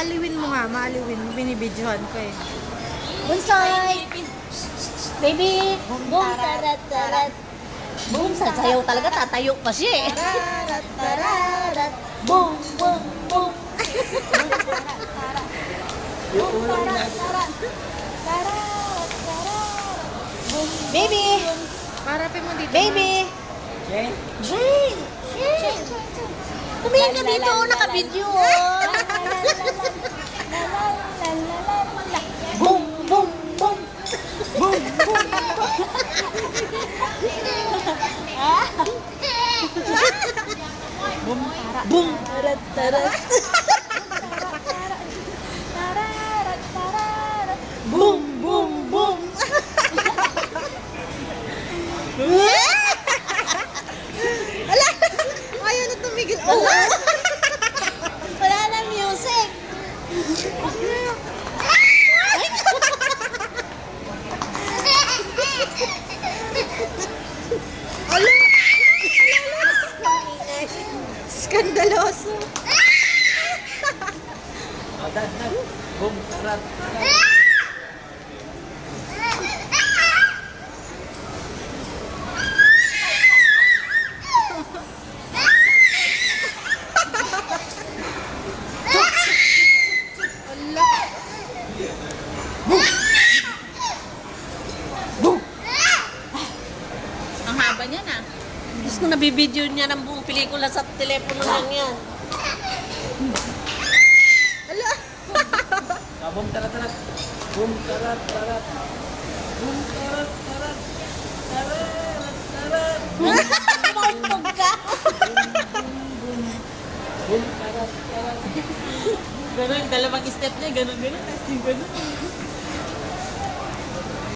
Maaliwin mo nga, maaliwin mo. Binibidyohan ko eh. Bonsai! Baby! Boom! Tarat! Tarat! Boom! Sasayaw talaga, tatayo pa siya eh. Tarat, tarat. Boom! Boom! Boom! Baby! Parapin mo dito. Baby! Jane? Jane! Jane! Tumingin ka dito, naka-video oh! Boom! Boom! Boom! Boom! Boom! Boom! Tarat! Tarat! Boom! Boom! Boom! Ala! Ayaw na tumigil. Oh! Wala na music! Ala! Skandaloso. Boom, tarat, tarat. Ang haba niya na. Diyos ko, nabibideo niya ng buong pelikula sa telepono lang yan. Ala! Boom, tarat, tarat. Boom, tarat, tarat. Boom, tarat, tarat. Tarat, tarat. Maupog ka. Boom, tarat, tarat. Ganun, dalawang step niya, ganun, ganun. Tapos yung ganun.